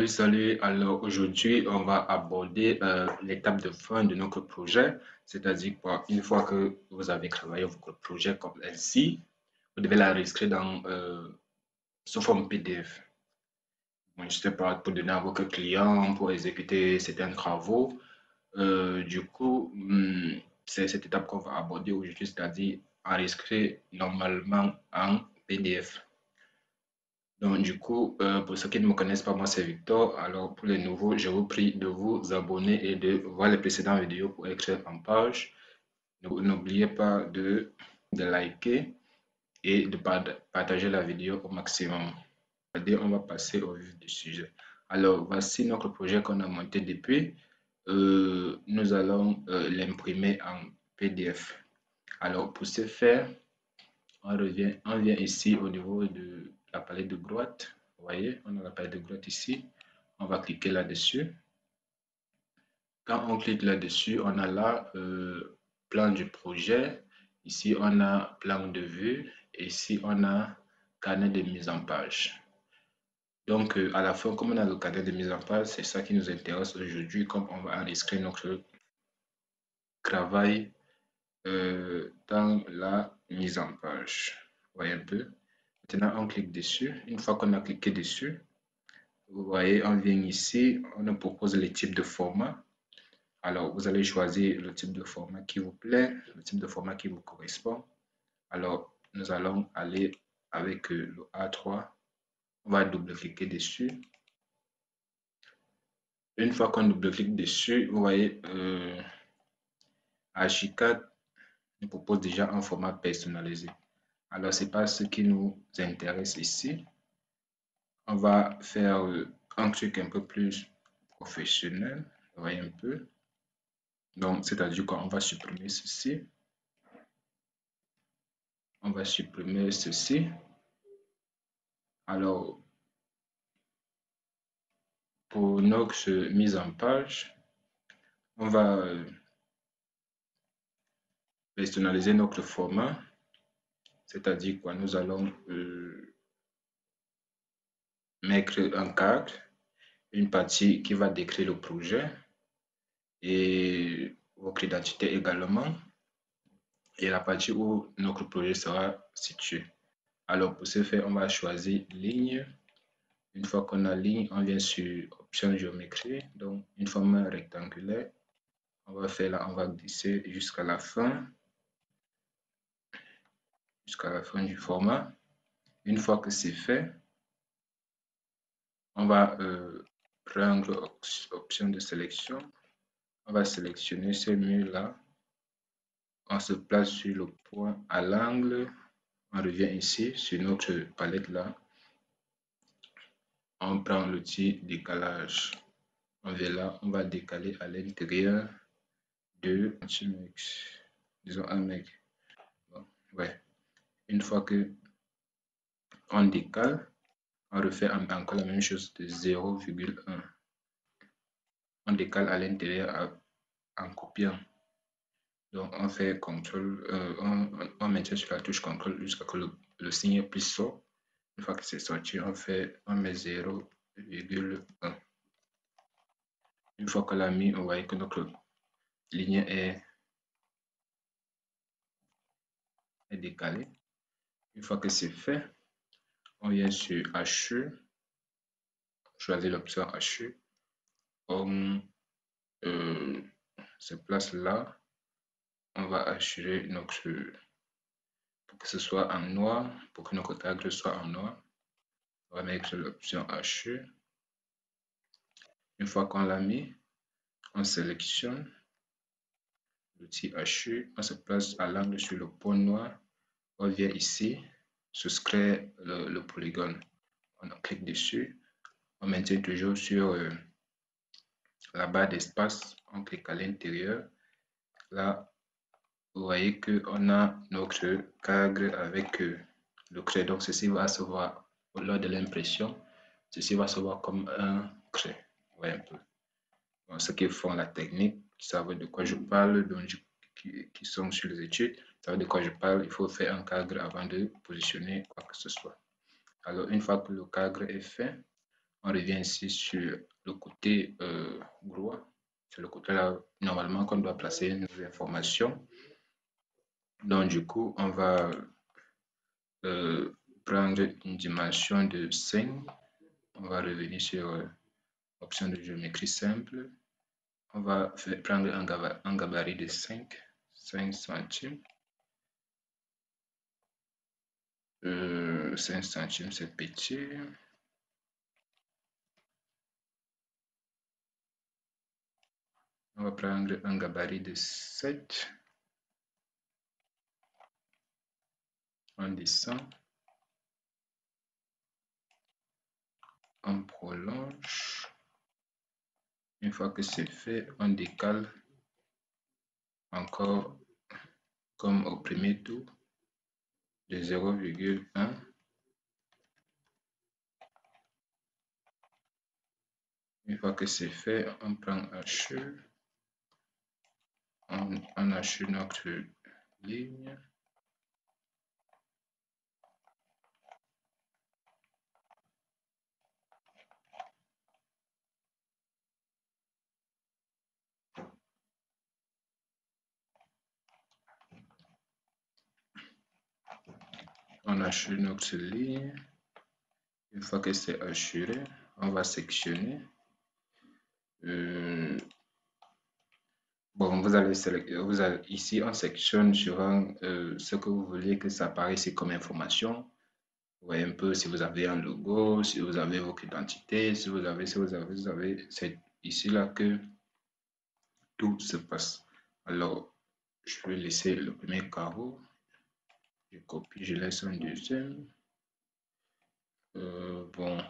Salut. Alors aujourd'hui, on va aborder l'étape de fin de notre projet, c'est-à-dire quoi, une fois que vous avez travaillé votre projet comme ainsi, vous devez l'enregistrer sous forme PDF. Bon, je ne sais pas, pour donner à votre client, pour exécuter certains travaux. Du coup, c'est cette étape qu'on va aborder aujourd'hui, c'est-à-dire enregistrer normalement en PDF. Donc, du coup, pour ceux qui ne me connaissent pas, moi c'est Victor. Alors, pour les nouveaux, je vous prie de vous abonner et de voir les précédentes vidéos pour être en page. N'oubliez pas de liker et de partager la vidéo au maximum. On va passer au vif du sujet. Alors, voici notre projet qu'on a monté depuis. Nous allons l'imprimer en PDF. Alors, pour ce faire, on vient ici au niveau de la palette de droite. Vous voyez, on a la palette de droite ici. On va cliquer là-dessus. Quand on clique là-dessus, on a là plan du projet. Ici, on a plan de vue. Et ici, on a carnet de mise en page. Donc, à la fin, comme on a le carnet de mise en page, c'est ça qui nous intéresse aujourd'hui, comme on va enregistrer notre travail dans la mise en page. Vous voyez un peu. Maintenant, on clique dessus. Une fois qu'on a cliqué dessus, vous voyez, on vient ici, on nous propose les types de format. Alors, vous allez choisir le type de format qui vous plaît, le type de format qui vous correspond. Alors, nous allons aller avec le A3. On va double-cliquer dessus. Une fois qu'on double-clique dessus, vous voyez, Archicad nous propose déjà un format personnalisé. Alors, ce n'est pas ce qui nous intéresse ici. On va faire un truc un peu plus professionnel. Vous voyez un peu. Donc, c'est-à-dire qu'on va supprimer ceci. On va supprimer ceci. Alors, pour notre mise en page, on va personnaliser notre format. C'est-à-dire quoi, nous allons mettre un cadre, une partie qui va décrire le projet et votre identité également, et la partie où notre projet sera situé. Alors, pour ce faire, on va choisir ligne. Une fois qu'on a ligne, on vient sur option géométrie, donc une forme rectangulaire. On va faire là, on va glisser jusqu'à la fin du format. Une fois que c'est fait, on va prendre option de sélection. On va sélectionner ce mur là. On se place sur le point à l'angle. On revient ici sur notre palette là. On prend l'outil décalage. On va là, on va décaler à l'intérieur de disons 1 mètre. Bon, ouais. Une fois que on décale, on refait encore la même chose de 0,1. On décale à l'intérieur en copiant. Donc on fait contrôle, on maintient sur la touche contrôle jusqu'à ce que le signe puisse sortir. Une fois que c'est sorti, on met 0,1. Une fois qu'on l'a mis, on voit que notre ligne est décalée. Une fois que c'est fait, on vient sur HU, choisir l'option HU. On se place là. On va assurer pour que ce soit en noir, pour que notre cadre soit en noir. On va mettre l'option HU. Une fois qu'on l'a mis, on sélectionne l'outil HU, on se place à l'angle sur le point noir, on vient ici, souscrire le polygone. On clique dessus, on maintient toujours sur la barre d'espace, on clique à l'intérieur. Là, vous voyez qu'on a notre cadre avec le trait. Donc, ceci va se voir lors de l'impression. Ceci va se voir comme un trait. Vous voyez un peu. Bon, ceux qui font la technique savent de quoi je parle, donc qui sont sur les études, savent de quoi je parle. Il faut faire un cadre avant de positionner quoi que ce soit. Alors, une fois que le cadre est fait, On revient ici sur le côté droit. C'est le côté là, normalement, qu'on doit placer nos informations. Donc, du coup, on va prendre une dimension de 5. On va revenir sur option de géométrie simple. On va prendre un gabarit de 5 centimes. 5 centimes, c'est petit. On va prendre un gabarit de 7. On descend. On prolonge. Une fois que c'est fait, on décale encore comme au premier tour de 0,1. Une fois que c'est fait, on prend H, on achète notre ligne. On achète notre ligne. Une fois que c'est assuré, on va sectionner. Bon, vous allez ici, on sectionne suivant ce que vous voulez que ça apparaisse comme information. Vous voyez un peu si vous avez un logo, si vous avez votre identité, si vous avez, c'est ici là que tout se passe. Alors, je vais laisser le premier carreau. Je copie, je laisse un deuxième. Bon,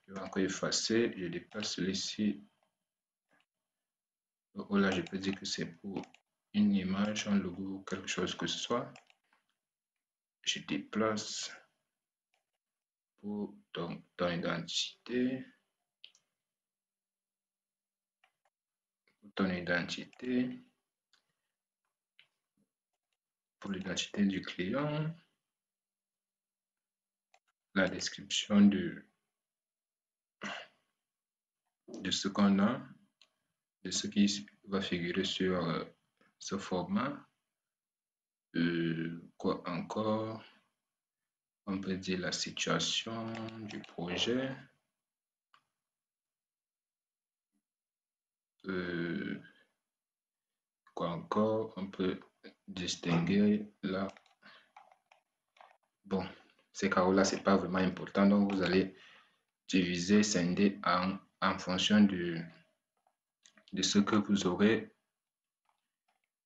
je vais encore effacer, je déplace celui-ci. Oh là, je peux dire que c'est pour une image, un logo, quelque chose que ce soit. Je déplace pour ton identité. Pour ton identité. Pour l'identité du client. La description de ce qu'on a, de ce qui va figurer sur ce format. Quoi encore? On peut dire la situation du projet. Quoi encore? On peut distinguer là. Bon, ces carreaux-là, c'est pas vraiment important. Donc, vous allez diviser, scinder en fonction de ce que vous aurez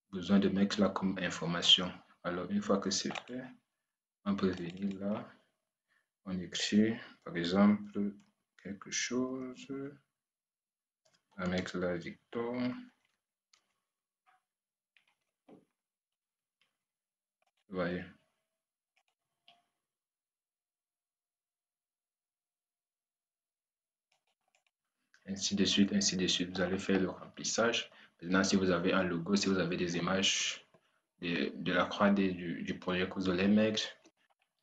besoin de mettre là comme information. Alors, une fois que c'est fait, on peut venir là. On écrit, par exemple, quelque chose avec la Victor. Vous voyez. Ainsi de suite, ainsi de suite. Vous allez faire le remplissage. Maintenant, si vous avez un logo, si vous avez des images de la 3D du projet que vous allez mettre,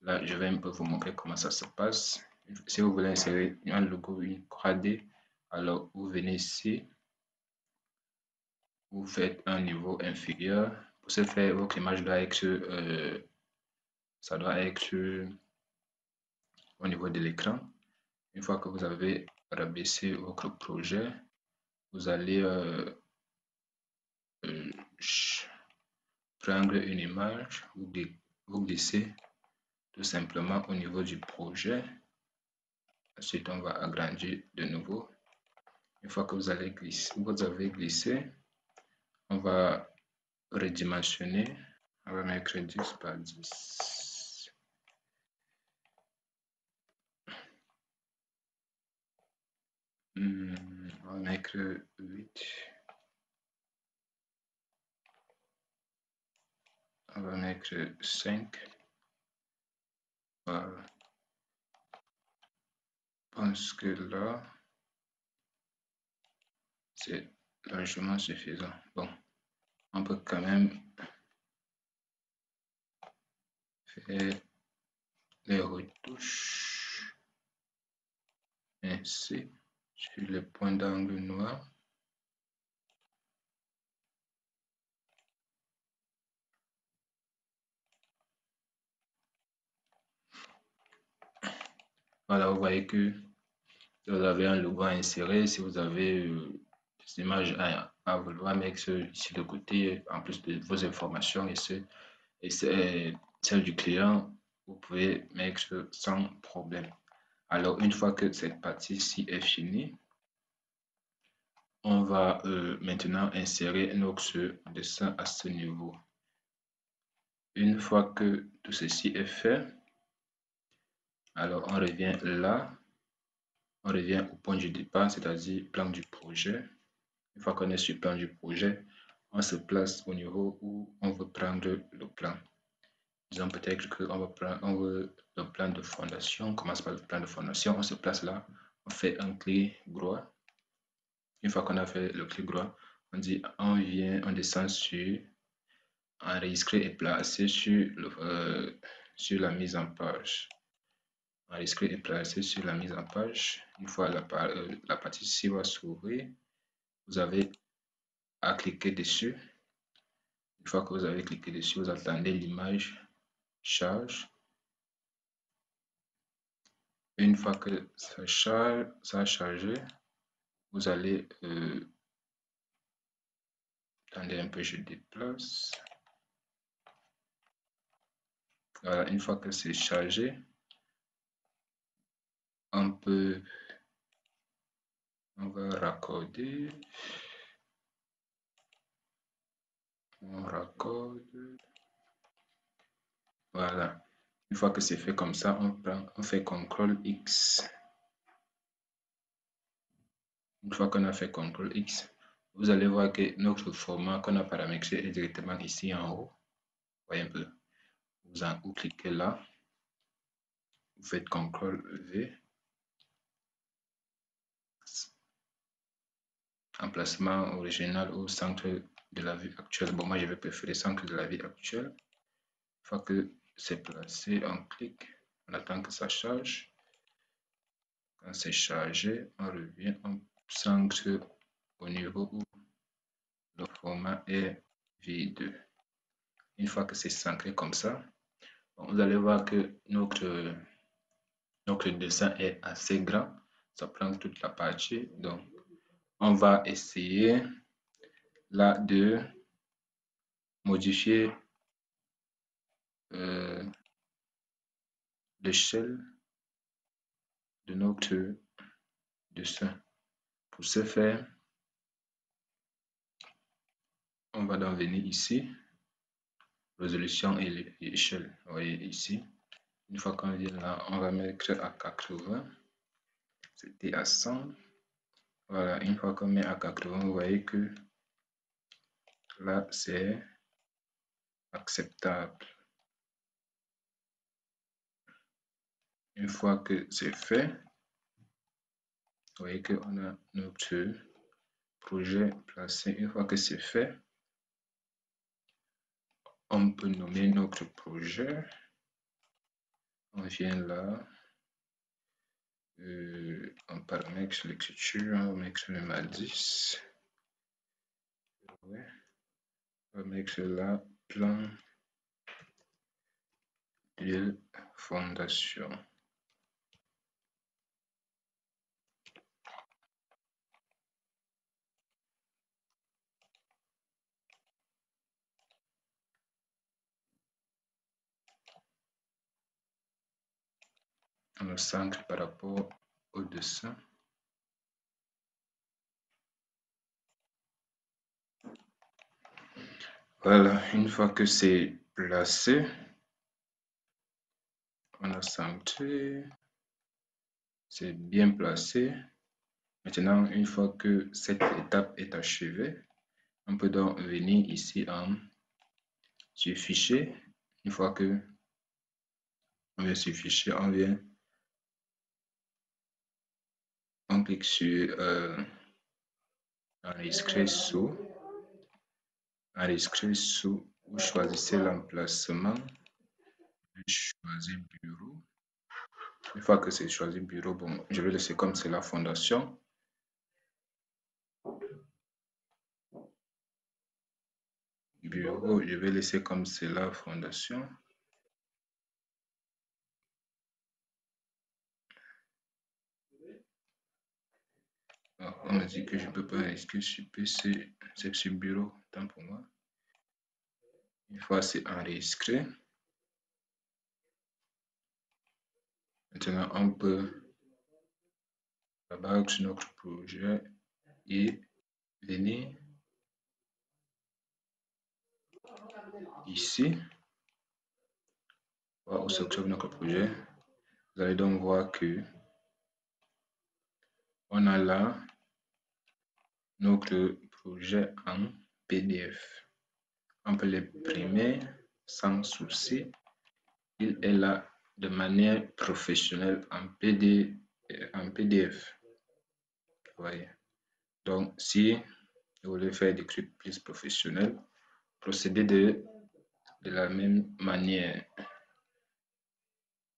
là, je vais un peu vous montrer comment ça se passe. Si vous voulez insérer un logo, une 3D, alors vous venez ici, vous faites un niveau inférieur. Pour ce faire, votre image doit être, ça doit être au niveau de l'écran. Une fois que vous avez rabaissé votre projet, vous allez prendre une image, vous glissez tout simplement au niveau du projet. Ensuite, on va agrandir de nouveau. Une fois que vous avez glissé, on va redimensionner. On va mettre 10 par 10. On va mettre 8. On va mettre 5. Voilà. Je pense que là, c'est largement suffisant. Bon, on peut quand même faire les retouches. ainsi sur les points d'angle noirs. Voilà, vous voyez que vous avez un logo à insérer. Si vous avez des images à vouloir mettre ici de côté, en plus de vos informations et celles du client, vous pouvez mettre sans problème. Alors, une fois que cette partie-ci est finie, on va maintenant insérer notre dessin à ce niveau. Une fois que tout ceci est fait, alors on revient là, on revient au point du départ, c'est-à-dire plan du projet. Une fois qu'on est sur le plan du projet, on se place au niveau où on veut prendre le plan. Disons peut-être qu'on veut le plan de fondation. On commence par le plan de fondation, on se place là, on fait un clic droit. Une fois qu'on a fait le clic droit, on dit on descend sur enregistrer et placer sur la mise en page. Enregistrer et placer sur la mise en page. Une fois la partie ici va s'ouvrir, vous avez à cliquer dessus. Une fois que vous avez cliqué dessus, vous attendez l'image charge. Une fois que ça a chargé, vous allez attendez un peu, je déplace. Voilà, une fois que c'est chargé, on va raccorder. On raccorde. Voilà. Une fois que c'est fait comme ça, on fait CTRL X. Une fois qu'on a fait CTRL X, vous allez voir que notre format qu'on a paramétré est directement ici en haut. Voyez un peu. Vous cliquez là. Vous faites CTRL V. Emplacement original au centre de la vue actuelle. Bon, moi, je vais préférer centre de la vue actuelle. Une fois que c'est placé, on clique. On attend que ça charge. Quand c'est chargé, on revient, on centre au niveau où le format est vide. Une fois que c'est centré comme ça, vous allez voir que notre dessin est assez grand. Ça prend toute la partie. Donc, on va essayer là de modifier l'échelle de notre dessin. Pour ce faire, on va donc venir ici, résolution et échelle. Vous voyez ici. Une fois qu'on vient là, on va mettre à 80. C'était à 100. Voilà, une fois qu'on met à 80, vous voyez que là, c'est acceptable. Une fois que c'est fait, vous voyez qu'on a notre projet placé. Une fois que c'est fait, on peut nommer notre projet. On vient là. On paramètre l'écriture, on va mettre le mat 10. Ouais. On va mettre là plan de fondation. On le centre par rapport au dessin. Voilà, une fois que c'est placé, on a centré, c'est bien placé. Maintenant, une fois que cette étape est achevée, on peut donc venir ici sur fichier. Une fois que on vient sur fichier, on clique sur enregistrer sous. Enregistrer sous, vous choisissez l'emplacement. Je choisis bureau. Une fois que c'est choisi bureau, bon, je vais laisser comme c'est la fondation. Bureau, je vais laisser comme c'est la fondation. Alors, on me dit que je ne peux pas inscrire sur PC, c'est sur bureau, tant pour moi. Une fois c'est enregistré, maintenant on peut là-bas sur notre projet et venir ici, voir où se trouve notre projet. Vous allez donc voir que on a là notre projet en PDF. On peut l'imprimer sans souci. Il est là de manière professionnelle en PDF. Vous voyez. Donc, si vous voulez faire des trucs plus professionnels, procédez de la même manière.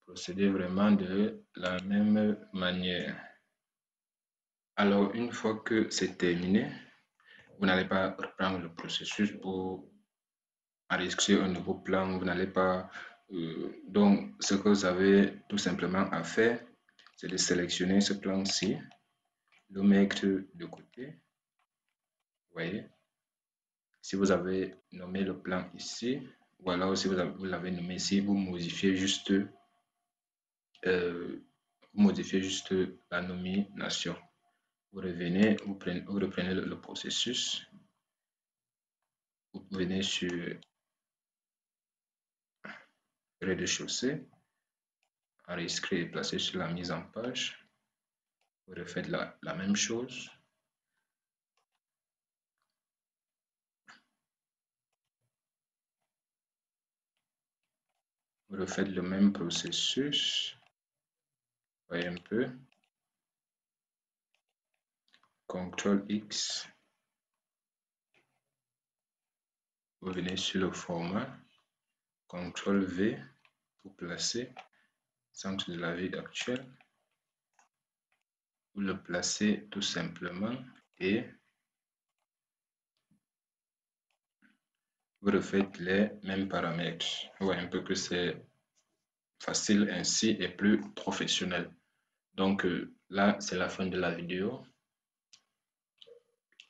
Procédez vraiment de la même manière. Alors, une fois que c'est terminé, vous n'allez pas reprendre le processus pour enregistrer un nouveau plan. Vous n'allez pas... donc, ce que vous avez tout simplement à faire, c'est de sélectionner ce plan-ci, le mettre de côté. Vous voyez? Si vous avez nommé le plan ici, ou alors si vous l'avez nommé ici, vous modifiez juste la nomination. Vous revenez, vous reprenez le processus. Vous venez sur rez-de-chaussée, enregistrer et placer sur la mise en page. Vous refaites la même chose. Vous refaites le même processus. Voyez un peu. CTRL X. Vous venez sur le format. CTRL V pour placer centre de la ville actuelle. Vous le placez tout simplement et vous refaites les mêmes paramètres. Vous voyez un peu que c'est facile ainsi et plus professionnel. Donc là, c'est la fin de la vidéo.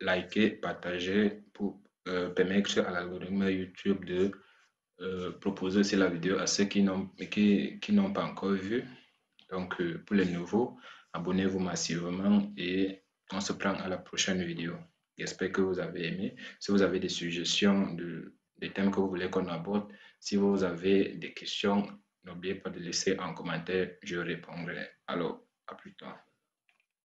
Likez, partagez pour permettre à l'algorithme YouTube de proposer aussi la vidéo à ceux qui n'ont pas encore vu. Donc pour les nouveaux, abonnez-vous massivement et on se prend à la prochaine vidéo. J'espère que vous avez aimé. Si vous avez des suggestions des thèmes que vous voulez qu'on aborde, si vous avez des questions, n'oubliez pas de laisser en commentaire, je répondrai. Alors, à plus tard.